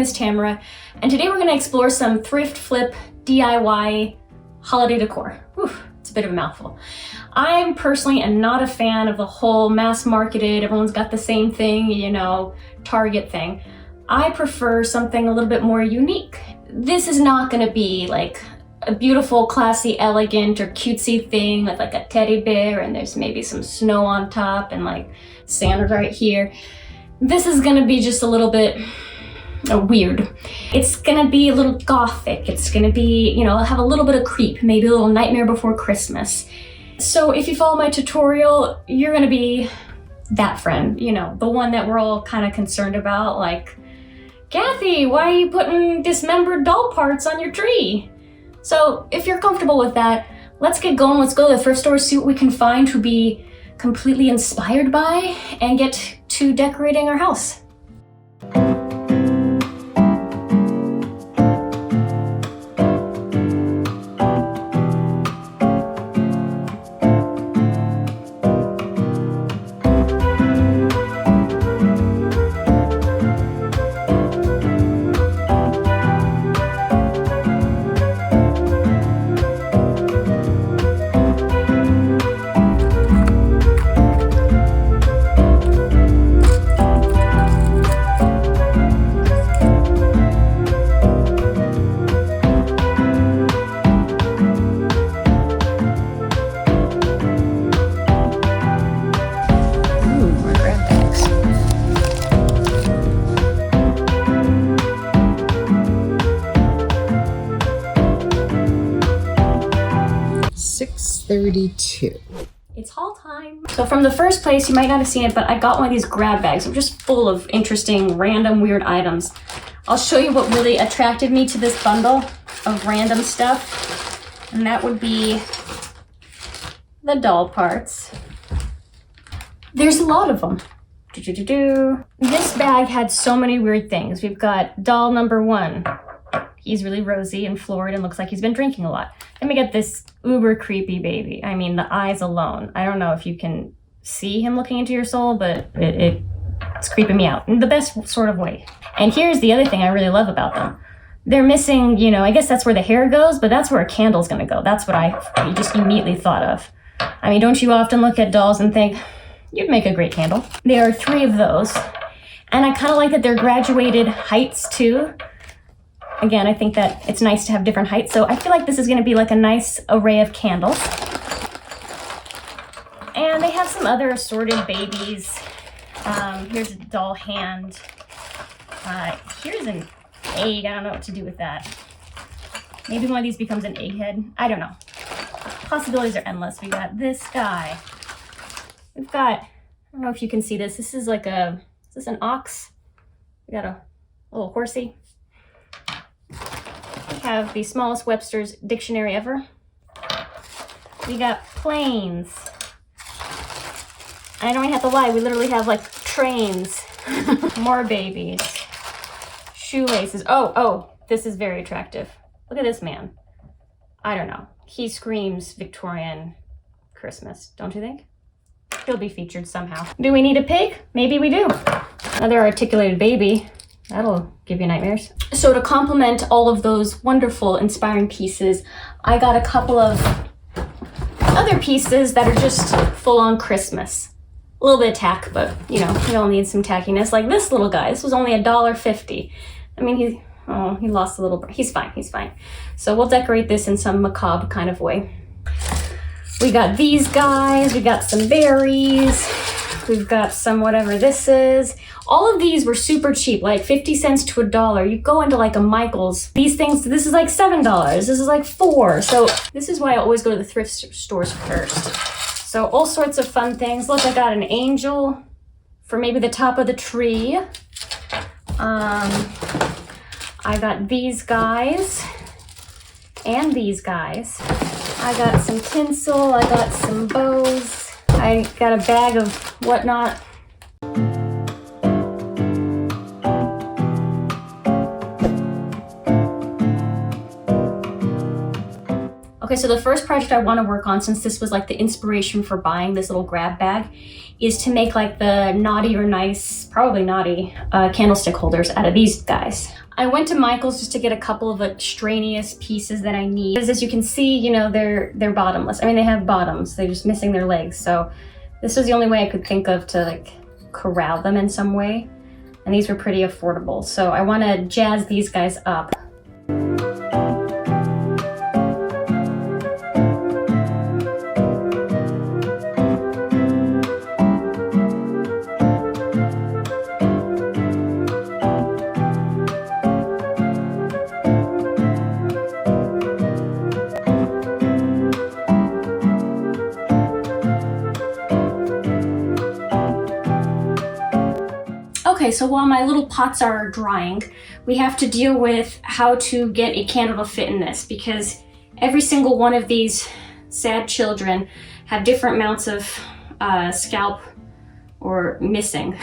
is Tamara, and today we're going to explore some thrift flip DIY holiday decor. Whew, it's a bit of a mouthful. I personally am not a fan of the whole mass marketed, everyone's got the same thing, you know, Target thing. I prefer something a little bit more unique. This is not going to be like a beautiful, classy, elegant, or cutesy thing with like a teddy bear and there's maybe some snow on top and like Santa's right here. This is gonna be just a little bit weird. It's gonna be a little gothic. It's gonna be, you know, have a little bit of creep, maybe a little Nightmare Before Christmas. So if you follow my tutorial, you're gonna be that friend, you know, the one that we're all kind of concerned about, like, Kathy, why are you putting dismembered doll parts on your tree? So if you're comfortable with that, let's get going. Let's go to the thrift store, see what we can find to be completely inspired by, and get to decorating our house. $6.32. It's haul time. So from the first place, you might not have seen it, but I got one of these grab bags. They're just full of interesting, random, weird items. I'll show you what really attracted me to this bundle of random stuff, and that would be the doll parts. There's a lot of them. This bag had so many weird things. We've got doll number 1. He's really rosy and florid and looks like he's been drinking a lot. Then we get this uber creepy baby. I mean, the eyes alone. I don't know if you can see him looking into your soul, but it's creeping me out in the best sort of way. And here's the other thing I really love about them. They're missing, you know, I guess that's where the hair goes, but that's where a candle's gonna go. That's what I just immediately thought of. I mean, don't you often look at dolls and think, you'd make a great candle? There are 3 of those. And I kind of like that they're graduated heights too. Again, I think that it's nice to have different heights, so I feel like this is going to be like a nice array of candles. And they have some other assorted babies. Here's a doll hand. Here's an egg. I don't know what to do with that. Maybe one of these becomes an egghead. I don't know. Possibilities are endless. We got this guy. We've got, I don't know if you can see this. This is like is this an ox? We got a little horsey. We have the smallest Webster's dictionary ever. We got planes. I don't even have to lie, we literally have like trains. More babies. Shoelaces. Oh, this is very attractive. Look at this man. I don't know. He screams Victorian Christmas, don't you think? He'll be featured somehow. Do we need a pig? Maybe we do. Another articulated baby. That'll give you nightmares. So to complement all of those wonderful, inspiring pieces, I got a couple of other pieces that are just full-on Christmas. A little bit of tack, but you know, you don't need some tackiness. Like this little guy, this was only $1.50. I mean, he lost a little, he's fine. So we'll decorate this in some macabre kind of way. We got these guys, we got some berries, we've got some whatever this is. All of these were super cheap, like 50 cents to $1. You go into like a Michael's. These things, this is like $7. This is like $4. So this is why I always go to the thrift stores first. So all sorts of fun things. Look, I got an angel for maybe the top of the tree. I got these guys and these guys. I got some tinsel, I got some bows. I got a bag of whatnot. Okay, so the first project I want to work on, since this was like the inspiration for buying this little grab bag, is to make like the naughty or nice, probably naughty, candlestick holders out of these guys. I went to Michael's just to get a couple of extraneous pieces that I need. Because as you can see, you know, they're bottomless. I mean, they have bottoms, they're just missing their legs. So this was the only way I could think of to like corral them in some way. And these were pretty affordable. So I want to jazz these guys up. Okay, so while my little pots are drying, we have to deal with how to get a candle to fit in this, because every single one of these sad children have different amounts of scalp or missing.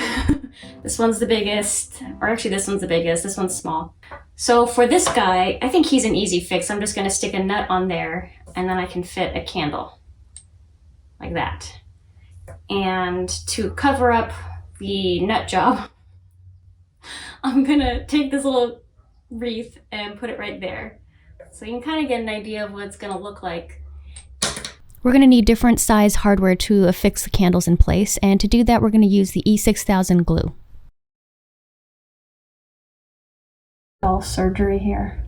This one's the biggest, or actually this one's the biggest, this one's small. So for this guy, I think he's an easy fix. I'm just gonna stick a nut on there and then I can fit a candle like that. And to cover up the nut job, I'm gonna take this little wreath and put it right there. So you can kind of get an idea of what it's gonna look like. We're gonna need different size hardware to affix the candles in place, and to do that we're gonna use the E6000 glue. All surgery here.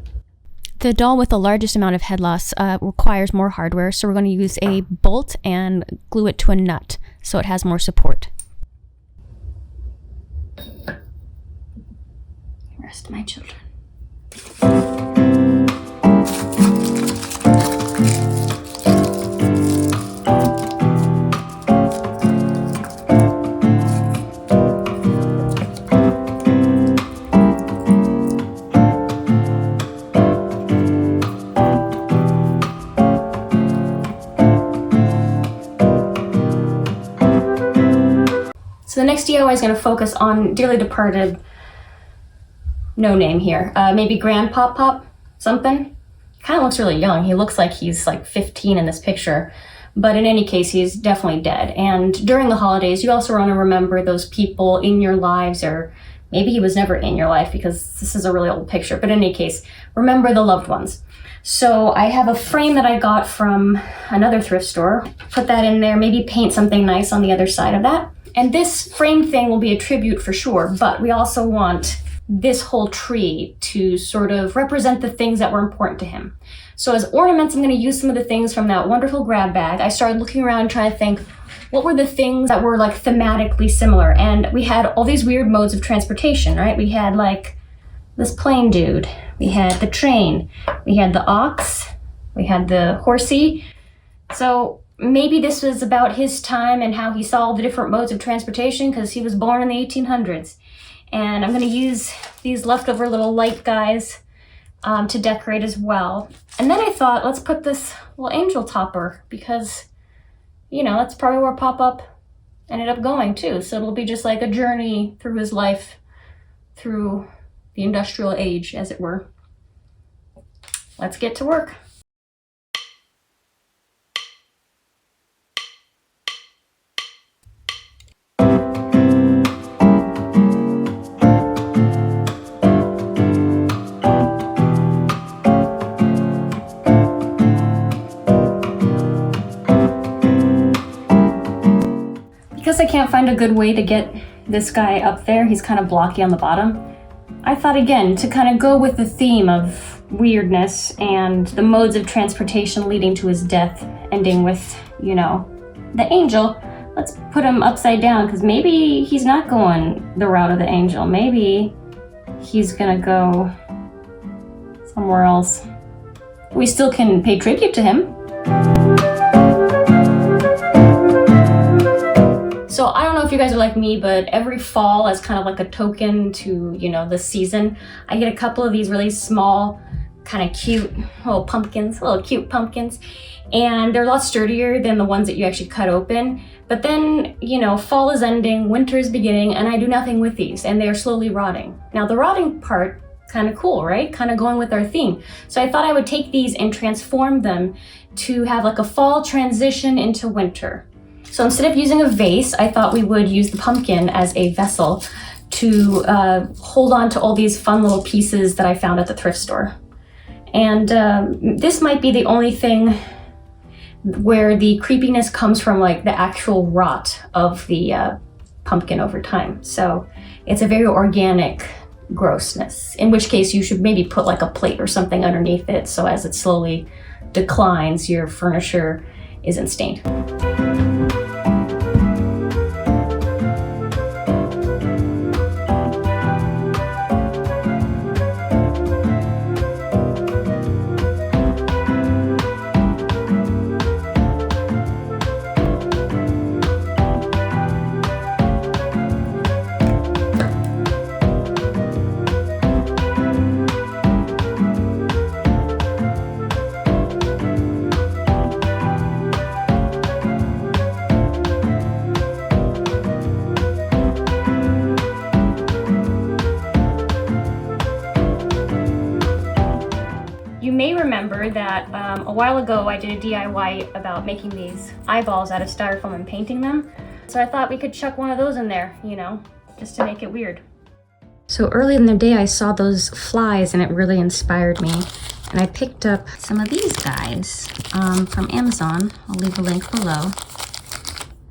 The doll with the largest amount of head loss requires more hardware, so we're gonna use a bolt and glue it to a nut so it has more support. Rest my children. So the next DIY is going to focus on dearly departed, no name here, maybe Grandpop Pop something. Kind of looks really young. He looks like he's like 15 in this picture, but in any case, he's definitely dead. And during the holidays, you also want to remember those people in your lives, or maybe he was never in your life because this is a really old picture, but in any case, remember the loved ones. So I have a frame that I got from another thrift store. Put that in there, maybe paint something nice on the other side of that. And this frame thing will be a tribute for sure, but we also want this whole tree to sort of represent the things that were important to him. So as ornaments, I'm going to use some of the things from that wonderful grab bag. I started looking around trying to think, what were the things that were like thematically similar? And we had all these weird modes of transportation, right? We had like this plane dude, we had the train, we had the ox, we had the horsey. So maybe this was about his time and how he saw all the different modes of transportation because he was born in the 1800s. And I'm going to use these leftover little light guys to decorate as well. And then I thought, let's put this little angel topper because, you know, that's probably where Pop-Up ended up going too. So it'll be just like a journey through his life, through the industrial age, as it were. Let's get to work. Because I can't find a good way to get this guy up there, he's kind of blocky on the bottom, I thought again to kind of go with the theme of weirdness and the modes of transportation leading to his death, ending with, you know, the angel. Let's put him upside down because maybe he's not going the route of the angel. Maybe he's gonna go somewhere else. We still can pay tribute to him. So I don't know if you guys are like me, but every fall as kind of like a token to, you know, the season, I get a couple of these really small, kind of cute little pumpkins, little cute pumpkins. And they're a lot sturdier than the ones that you actually cut open. But then, you know, fall is ending, winter is beginning, and I do nothing with these, and they're slowly rotting. Now the rotting part, kind of cool, right? Kind of going with our theme. So I thought I would take these and transform them to have like a fall transition into winter. So instead of using a vase, I thought we would use the pumpkin as a vessel to hold on to all these fun little pieces that I found at the thrift store. And this might be the only thing where the creepiness comes from like the actual rot of the pumpkin over time. So it's a very organic grossness, in which case you should maybe put like a plate or something underneath it so as it slowly declines, your furniture isn't stained. You may remember that a while ago I did a DIY about making these eyeballs out of styrofoam and painting them. So I thought we could chuck one of those in there, you know, just to make it weird. So early in the day I saw those flies and it really inspired me. And I picked up some of these guys from Amazon. I'll leave a link below.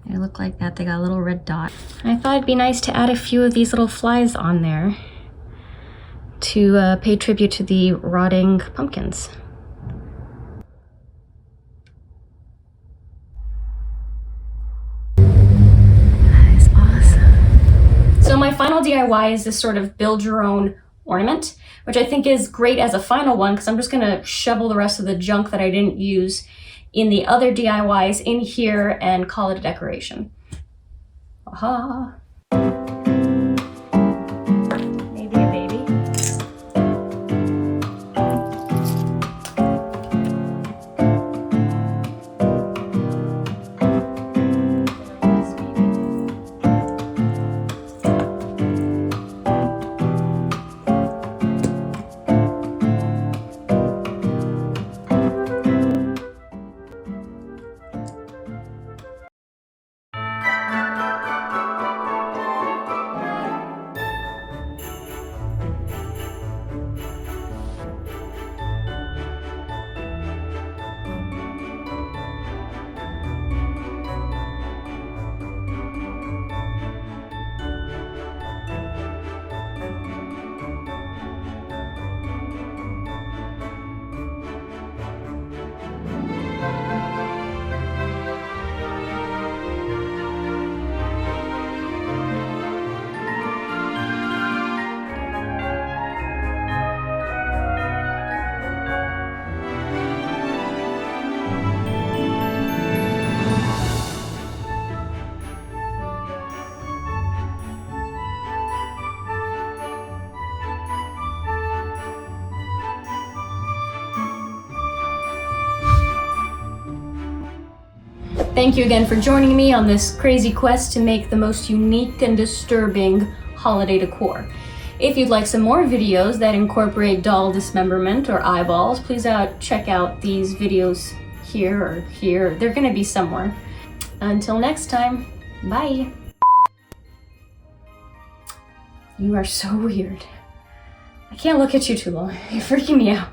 They look like that, they got a little red dot. And I thought it'd be nice to add a few of these little flies on there to pay tribute to the rotting pumpkins. That is awesome. So my final DIY is this sort of build your own ornament, which I think is great as a final one because I'm just gonna shovel the rest of the junk that I didn't use in the other DIYs in here and call it a decoration. Aha. Thank you again for joining me on this crazy quest to make the most unique and disturbing holiday decor. If you'd like some more videos that incorporate doll dismemberment or eyeballs, please check out these videos here or here. They're gonna be somewhere. Until next time, bye. You are so weird. I can't look at you too long. You're freaking me out.